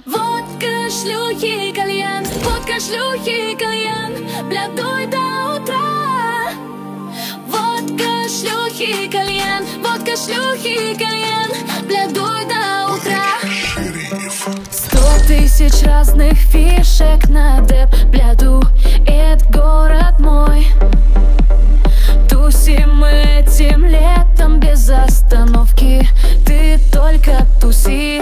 Водка, шлюхи, кальян, водка, шлюхи, кальян, блядуй до утра. Водка, шлюхи, кальян, водка, шлюхи, кальян, блядуй до утра. 100 тысяч разных фишек на деп, бляду, это город мой. Тусим мы этим летом без остановки, ты только туси.